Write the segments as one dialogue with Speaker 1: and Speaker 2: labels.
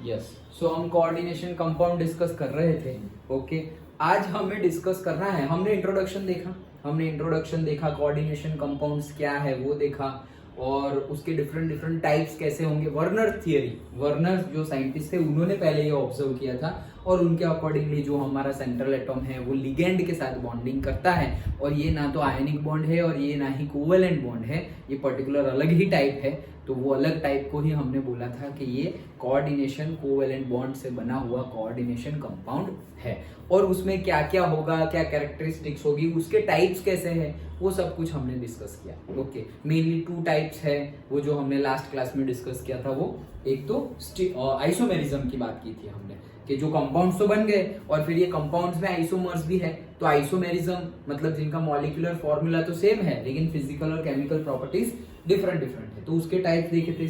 Speaker 1: Yes, सो हम coordination compound discuss कर रहे थे। ओके, आज हमें डिस्कस करना है, हमने इंट्रोडक्शन देखा, कोऑर्डिनेशन कंपाउंड्स क्या है वो देखा, और उसके डिफरेंट टाइप्स कैसे होंगे। वर्नर जो साइंटिस्ट थे उन्होंने पहले ये ऑब्जर्व किया था, और उनके अकॉर्डिंगली जो हमारा सेंट्रल एटम है वो लिगेंड के साथ बॉन्डिंग करता है, और ये ना तो आयनिक बॉन्ड है और ये ना ही कोवेलेंट बॉन्ड है, ये पर्टिकुलर अलग ही टाइप है। तो वो अलग टाइप को ही हमने बोला था कि ये कोऑर्डिनेशन कोवेलेंट बॉन्ड से बना हुआ कोऑर्डिनेशन कंपाउंड है, और उसमें क्या क्या होगा, क्या कैरेक्टरिस्टिक्स होगी, उसके टाइप्स कैसे हैं, वो सब कुछ हमने डिस्कस किया। ओके, मेनली 2 टाइप्स है वो जो हमने लास्ट क्लास में डिस्कस किया था। वो एक तो आइसोमेरिज्म की बात की थी हमने कि जो कंपाउंड्स तो बन गए और फिर ये कंपाउंड्स में आइसोमर्स भी है। तो आइसोमेरिज्म मतलब जिनका मॉलिक्यूलर फॉर्मूला तो सेम है लेकिन फिजिकल और केमिकल प्रॉपर्टीज डिफरेंट है। तो उसके टाइप देखे थे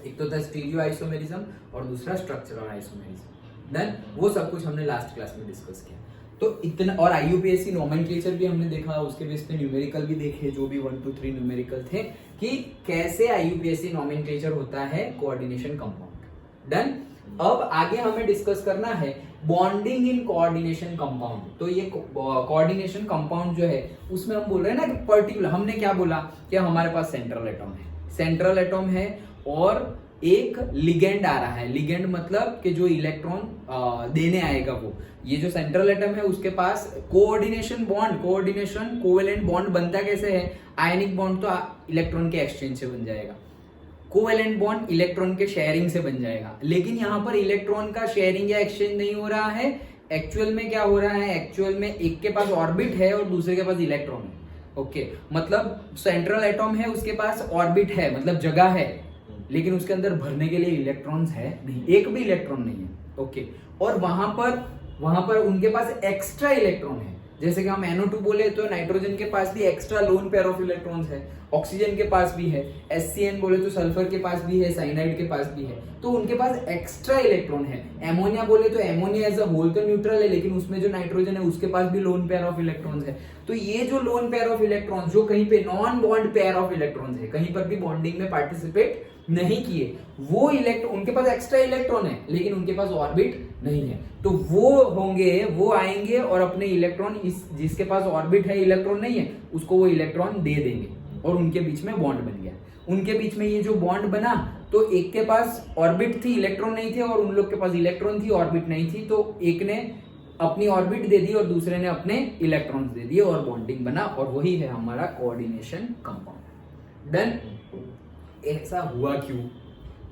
Speaker 1: एक तो था स्टीरियो आइसोमेरिज्म और दूसरा स्ट्रक्चरल आइसोमेरिज्म। देन वो सब कुछ हमने लास्ट क्लास में डिस्कस किया। तो इतना, और आईयूपीएससी नोमेनक्लेचर भी हमने देखा, उसके बेस पे न्यूमेरिकल भी देखे, जो भी 1 2 3 न्यूमेरिकल थे कि कैसे आईयूपीएससी नोमेनक्लेचर होता है कोऑर्डिनेशन कंपाउंड। डन। अब आगे हमें डिस्कस करना है बॉन्डिंग इन कोऑर्डिनेशन कंपाउंड। तो ये कोऑर्डिनेशन कंपाउंड जो है उसमें हम बोल रहे हैं ना कि पर्टिकुलर, हमने क्या बोला कि हमारे पास सेंट्रल एटम है और एक लिगेंड आ रहा है। लिगेंड मतलब कि जो इलेक्ट्रॉन देने आएगा वो, ये जो सेंट्रल एटम है उसके पास कोऑर्डिनेशन कोवेलेंट बॉन्ड बनता कैसे है। आयनिक बॉन्ड तो इलेक्ट्रॉन के एक्सचेंज से बन जाएगा, कोवेलेंट बॉन्ड इलेक्ट्रॉन के शेयरिंग से बन जाएगा। लेकिन यहाँ पर इलेक्ट्रॉन का शेयरिंग या एक्सचेंज नहीं हो रहा है। एक्चुअल में क्या हो रहा है, एक्चुअल में एक के पास ऑर्बिट है और दूसरे के पास इलेक्ट्रॉन है। ओके, मतलब सेंट्रल एटम है उसके पास ऑर्बिट है, मतलब जगह है, लेकिन उसके अंदर भरने के लिए इलेक्ट्रॉन्स है नहीं, एक भी इलेक्ट्रॉन नहीं है। ओके, और वहां पर उनके पास एक्स्ट्रा इलेक्ट्रॉन है। जैसे कि हम NO2 बोले तो नाइट्रोजन के पास भी extra lone pair of electrons है, ऑक्सीजन के पास भी है, SCN बोले तो सल्फर के पास भी है, साइनाइड के पास भी है, तो उनके पास एक्स्ट्रा इलेक्ट्रॉन है। एमोनिया बोले तो एमोनिया एज अ होल तो न्यूट्रल है, लेकिन उसमें जो नाइट्रोजन है उसके पास भी लोन पेयर ऑफ इलेक्ट्रॉन्स है। तो ये जो लोन पेयर ऑफ इलेक्ट्रॉन्स जो कहीं पे non bond pair of electrons है, कहीं पर भी बॉन्डिंग में पार्टिसिपेट नहीं किए, वो इलेक्ट्रॉन, उनके पास एक्स्ट्रा इलेक्ट्रॉन है लेकिन उनके पास ऑर्बिट नहीं है, तो वो आएंगे और अपने इलेक्ट्रॉन, इस जिसके पास ऑर्बिट है इलेक्ट्रॉन नहीं है उसको वो इलेक्ट्रॉन दे देंगे, और उनके बीच में बॉन्ड बन गया। उनके बीच में ये जो बॉन्ड बना, तो एक के पास ऑर्बिट थी, इलेक्ट्रॉन नहीं थे, और उन लोग के पास इलेक्ट्रॉन थी, ऑर्बिट नहीं थी, तो एक ने अपनी ऑर्बिट दे दी और दूसरे ने अपने इलेक्ट्रॉन्स दे दिए और बॉन्डिंग बना, और वही है हमारा कोऑर्डिनेशन कंपाउंड। डन। ऐसा हुआ क्यों,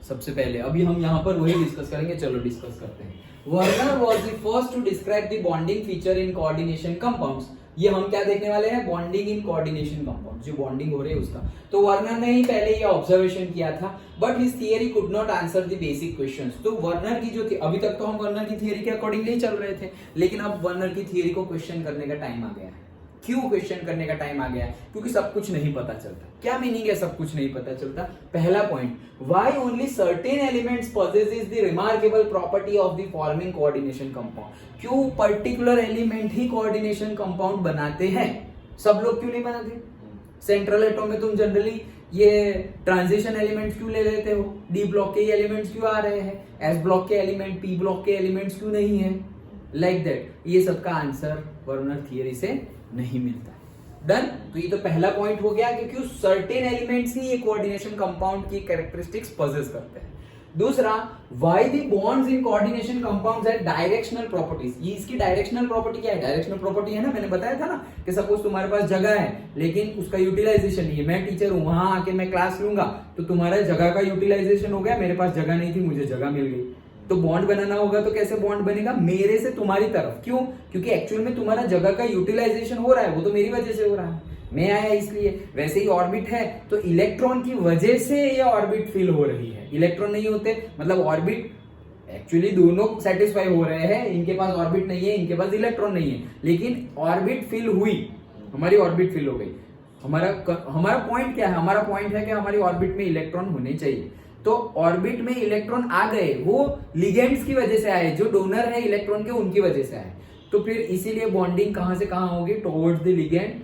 Speaker 1: सबसे पहले अभी हम यहाँ पर वही डिस्कस करेंगे। चलो डिस्कस करते हैं। Werner was the first to describe the bonding feature in coordination compounds. ये हम क्या देखने वाले हैं, बॉन्डिंग इन कोऑर्डिनेशन कंपाउंड, जो बॉन्डिंग हो रही है उसका। तो वर्नर ने ही पहले ये ऑब्जर्वेशन किया था, but his theory could not answer the basic questions. तो वर्नर की जो थी, अभी तक तो हम वर्नर की थियरी के अकॉर्डिंगली चल रहे थे, लेकिन अब वर्नर की थियरी को क्वेश्चन करने का टाइम आ गया है। क्यों क्वेश्चन करने का टाइम आ गया है? क्योंकि सब कुछ नहीं पता चलता। क्या मीनिंग है सब कुछ नहीं पता चलता? पहला point, why only certain elements possesses the remarkable property of the forming coordination compound? क्यों पर्टिकुलर एलिमेंट ही कोऑर्डिनेशन कंपाउंड बनाते हैं, सब लोग क्यों नहीं बनाते? सेंट्रल एटम में तुम जनरली ये ट्रांजिशन एलिमेंट्स क्यों ले लेते हो? डी ब्लॉक के एलिमेंट्स क्यों आ रहे हैं? एस ब्लॉक के एलिमेंट, पी ब्लॉक के एलिमेंट्स क्यों नहीं है? लाइक दैट, ये सबका आंसर वर्नर थियरी से नहीं मिलता है। डन। तो ये तो पहला पॉइंट हो गया कि क्यों सर्टेन एलिमेंट्स ही ये कोऑर्डिनेशन कंपाउंड की कैरेक्टरिस्टिक्स पॉजेस करते हैं। दूसरा, why the bonds in coordination compounds have directional properties. ये इसकी डायरेक्शनल प्रॉपर्टी क्या है? डायरेक्शनल प्रॉपर्टी है ना, मैंने बताया था ना कि सपोज तुम्हारे पास जगह है लेकिन उसका यूटिलाइजेशन नहीं है। मैं टीचर हूं, वहां आके मैं क्लास लूंगा तो तुम्हारा जगह का यूटिलाइजेशन हो गया, मेरे पास जगह नहीं थी, मुझे जगह मिल गई। तो बॉन्ड बनाना होगा तो कैसे बॉन्ड बनेगा? मेरे से तुम्हारी तरफ। क्यों? क्योंकि एक्चुअल में तुम्हारा जगह का यूटिलाइजेशन हो रहा है, वो तो मेरी वजह से हो रहा है, मैं आया इसलिए। वैसे ही ऑर्बिट है तो इलेक्ट्रॉन की वजह से ये ऑर्बिट फिल हो रही है। इलेक्ट्रॉन नहीं होते, मतलब ऑर्बिट एक्चुअली दोनों सेटिस्फाई हो रहे हैं, इनके पास ऑर्बिट नहीं है, इनके पास इलेक्ट्रॉन नहीं है, लेकिन ऑर्बिट फिल हुई, हमारी ऑर्बिट फिल हो गई। हमारा पॉइंट क्या है? हमारा पॉइंट है कि हमारी ऑर्बिट में इलेक्ट्रॉन होने चाहिए। तो ऑर्बिट में इलेक्ट्रॉन आ गए, वो लिगेंड्स की वजह से आए, जो डोनर है इलेक्ट्रॉन के उनकी वजह से आए। तो फिर इसीलिए बॉन्डिंग कहां से कहां होगी? Towards the ligand,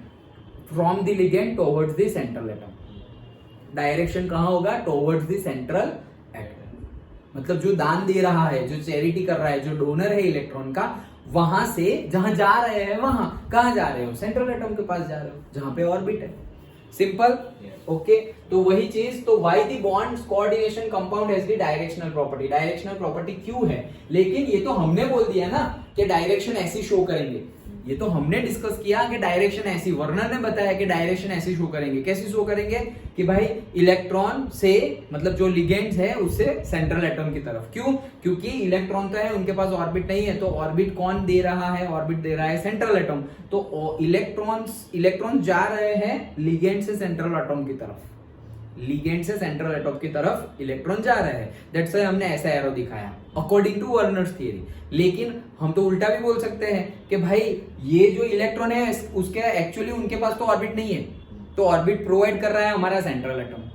Speaker 1: from the ligand towards the central atom. Direction कहां होगा? Towards the central atom. मतलब जो दान दे रहा है, जो चैरिटी कर रहा है, जो डोनर है इलेक्ट्रॉन का, वहां से जहां जा रहे हैं, वहां कहां जा रहे हो, सेंट्रल एटम के पास जा रहे हो जहां पे ऑर्बिट है। Simple, okay. तो वही चीज, तो why the bonds coordination compound has the directional property. Directional property क्यों है, लेकिन ये तो हमने बोल दिया ना कि डायरेक्शन ऐसी शो करेंगे, ये तो हमने डिस्कस किया कि डायरेक्शन ऐसी, वर्नर ने बताया कि डायरेक्शन ऐसी शो करेंगे। कैसे शो करेंगे कि भाई इलेक्ट्रॉन से, मतलब जो लिगेंड्स है उससे सेंट्रल एटम की तरफ। क्यों, क्योंकि इलेक्ट्रॉन तो है, उनके पास ऑर्बिट नहीं है, तो ऑर्बिट कौन दे रहा है, ऑर्बिट दे रहा है सेंट्रल एटम। तो इलेक्ट्रॉन जा रहे हैं लिगेंड से सेंट्रल एटम की तरफ, लिगेंड से सेंट्रल एटम की तरफ इलेक्ट्रॉन जा रहे हैं। दैट्स व्हाई हमने ऐसा एरो दिखाया अकॉर्डिंग टू वर्नर्स थियरी। लेकिन हम तो उल्टा भी बोल सकते हैं कि भाई ये जो इलेक्ट्रॉन है उसके एक्चुअली उनके पास तो ऑर्बिट नहीं है, तो ऑर्बिट प्रोवाइड कर रहा है हमारा सेंट्रल एटम।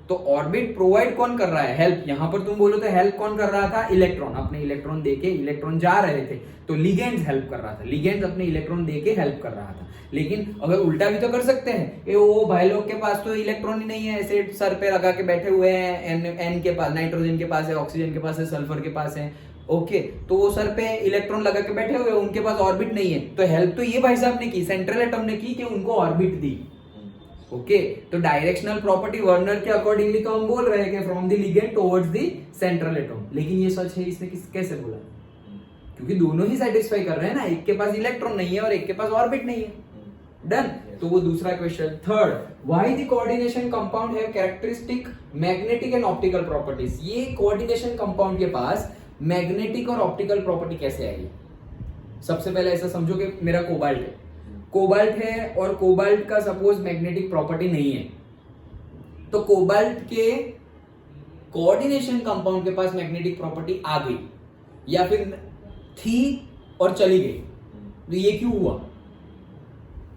Speaker 1: तो ऑर्बिट प्रोवाइड कौन कर रहा है, हेल्प। यहां पर तुम बोलो तो हेल्प कौन कर रहा था, इलेक्ट्रॉन। अपने इलेक्ट्रॉन देके इलेक्ट्रॉन जा रहे थे, तो लिगेंड्स हेल्प कर रहा था, लिगेंड्स अपने इलेक्ट्रॉन देके हेल्प कर रहा था। लेकिन अगर उल्टा भी तो कर सकते हैं कि वो भाई लोग के पास तो इलेक्ट्रॉन ही नहीं है, ऐसे सर पे लगा के बैठे हुए हैं, एन के पास नाइट्रोजन के पास है, ऑक्सीजन के पास है, सल्फर के पास है, ओके। तो वो सर पे इलेक्ट्रॉन लगा के बैठे हुए, उनके पास ऑर्बिट नहीं है, तो हेल्प तो ये भाई साहब ने की, सेंट्रल एटम ने की कि उनको ऑर्बिट दी, ओके। तो डायरेक्शनल प्रॉपर्टी वर्नर के अकॉर्डिंगली तो हम बोल रहे हैं कि from the ligand towards the central atom. लेकिन ये सच है, इसने कैसे बोला, क्योंकि दोनों ही सेटिस्फाई कर रहे हैं ना, एक के पास इलेक्ट्रॉन नहीं है और एक के पास ऑर्बिट नहीं है। डन। तो वो दूसरा question. Third, why the coordination compound have characteristic magnetic and optical properties. ये कोऑर्डिनेशन कंपाउंड के पास मैग्नेटिक और ऑप्टिकल प्रॉपर्टी कैसे आई। सबसे पहले ऐसा समझो कि मेरा कोबाल्ट है, कोबाल्ट है और कोबाल्ट का सपोज मैग्नेटिक प्रॉपर्टी नहीं है, तो कोबाल्ट के कोऑर्डिनेशन कंपाउंड के पास मैग्नेटिक प्रॉपर्टी आ गई या फिर थी और चली गई, तो ये क्यों हुआ।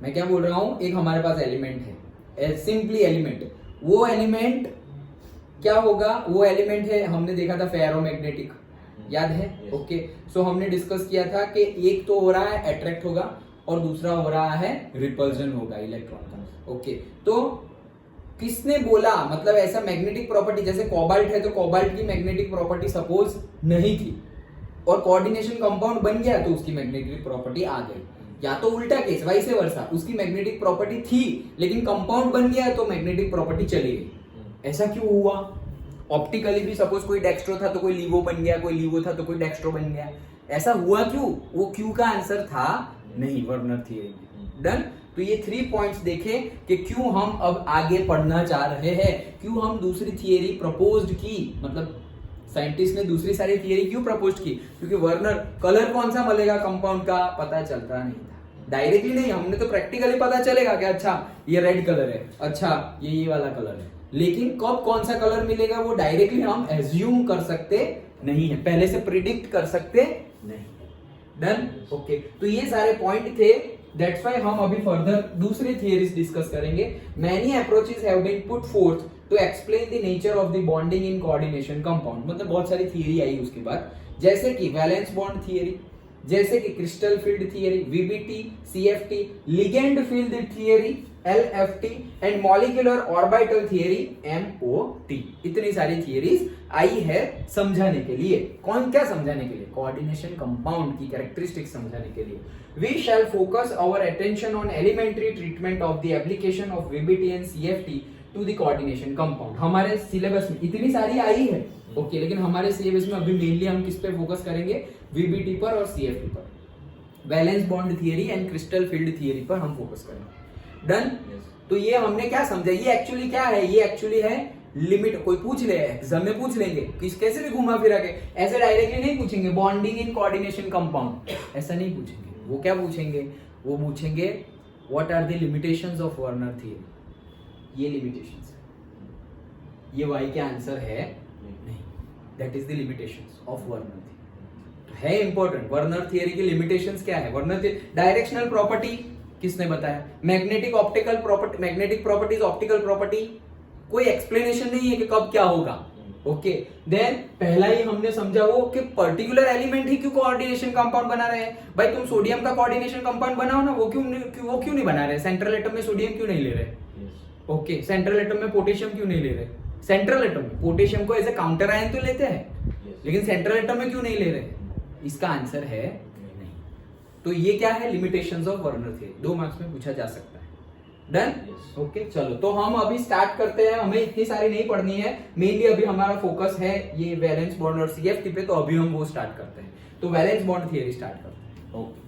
Speaker 1: मैं क्या बोल रहा हूं, एक हमारे पास एलिमेंट है, सिंपली एलिमेंट, वो एलिमेंट क्या होगा, वो एलिमेंट है, हमने देखा था फेरोमैग्नेटिक, याद है, ओके। सो हमने डिस्कस किया था कि एक तो हो रहा है अट्रैक्ट होगा और दूसरा हो रहा है रिपल्जन होगा इलेक्ट्रॉन का, ओके। तो किसने बोला, मतलब ऐसा मैग्नेटिक प्रॉपर्टी, जैसे कोबाल्ट है तो कोबाल्ट की मैग्नेटिक प्रॉपर्टी सपोज नहीं थी और कोऑर्डिनेशन कंपाउंड बन गया तो उसकी मैग्नेटिक प्रॉपर्टी आ गई, या तो उल्टा केस वाइस वर्सा, उसकी मैग्नेटिक प्रॉपर्टी थी लेकिन कंपाउंड बन गया तो मैग्नेटिक प्रॉपर्टी चली गई। ऐसा क्यों हुआ। ऑप्टिकली भी सपोज कोई डेक्स्ट्रो था तो कोई लीवो बन गया, कोई लीवो था तो कोई डेक्स्ट्रो बन गया, ऐसा हुआ क्यों, वो क्यों का आंसर था नहीं वर्नर थियरी। डन। तो ये 3 पॉइंट्स देखें कि क्यों हम अब आगे पढ़ना चाह रहे हैं, क्यों हम दूसरी थियरी प्रपोज्ड की, मतलब साइंटिस्ट ने दूसरी सारी थियरी क्यों प्रपोज की, क्योंकि वर्नर कलर कौन सा मिलेगा कंपाउंड का पता चलता नहीं था, डायरेक्टली नहीं, हमने तो प्रैक्टिकली पता चलेगा कि अच्छा ये रेड कलर है, अच्छा ये वाला कलर है, लेकिन कब कौन सा कलर मिलेगा वो डायरेक्टली हम एज्यूम कर सकते नहीं है, पहले से प्रिडिक्ट कर सकते नहीं। Done, okay. तो ये सारे पॉइंट थे, दैट्स व्हाई हम अभी फर्दर दूसरी थियरीज डिस्कस करेंगे। Many approaches have been put forth to explain the nature of the bonding in coordination compound, मतलब बहुत सारी थियरी आई उसके बाद, जैसे कि वैलेंस बॉन्ड थियरी, जैसे कि crystal field theory, VBT, CFT, ligand field theory, LFT and molecular orbital theory, MOT. इतनी सारी थियरीज आई है समझाने के लिए, कौन क्या समझाने के लिए, कोऑर्डिनेशन कंपाउंड की कैरेक्टरिस्टिक समझाने के लिए। We shall focus our attention on elementary treatment of the application of VBT and CFT to the coordination compound. हमारे सिलेबस में इतनी सारी आई है, ओके, लेकिन हमारे सिलेबस में अभी मेनली हम किस पे फोकस करेंगे, वीबीटी पर और सीएफटी पर, valence bond theory and crystal field theory पर हम फोकस करेंगे। डन। तो ये हमने क्या समझा, ये एक्चुअली क्या है, ये एक्चुअली है लिमिट। कोई पूछ ले एग्जाम में पूछ लेंगे, किस कैसे भी घुमा फिरा के, ऐसे डायरेक्टली नहीं पूछेंगे बॉन्डिंग इन कोऑर्डिनेशन कंपाउंड, ऐसा नहीं पूछेंगे। वो क्या पूछेंगे, वो पूछेंगे what are the limitations of Werner theory, ये लिमिटेशंस है, ये वाई का आंसर है नहीं, that is the limitations of Werner theory. तो है इंपॉर्टेंट, वर्नर थियरी की लिमिटेशंस क्या है। वर्नर डायरेक्शनल प्रॉपर्टी किसने बताया, magnetic optical property, magnetic properties optical property, कोई एक्सप्लेनेशन नहीं है कि कब क्या होगा, ओके। देन पहला ही हमने समझा वो कि पर्टिकुलर एलिमेंट ही क्यों कोऑर्डिनेशन कंपाउंड बना रहे हैं। भाई तुम सोडियम का कोऑर्डिनेशन कंपाउंड बनाओ ना, वो क्यों नहीं बना रहे, सेंट्रल एटम में सोडियम क्यों नहीं ले रहे, ओके। सेंट्रल एटम में पोटेशियम क्यों नहीं ले रहे, सेंट्रल एटम में पोटेशियम को एज ए काउंटर आयन तो लेते हैं, लेकिन सेंट्रल एटम में क्यों नहीं ले रहे? इसका आंसर है नहीं। तो ये क्या है? Limitations of Werner theory, 2 marks में पूछा जा सकता है। डन? ओके, चलो तो हम अभी स्टार्ट करते हैं। हमें इतनी सारी नहीं पढ़नी है, मेनली अभी हमारा फोकस है ये वैलेंस बॉन्ड और CFT पे, तो अभी हम वो स्टार्ट करते हैं। तो वैलेंस बॉन्ड थियरी स्टार्ट करते हैं।
Speaker 2: ओके।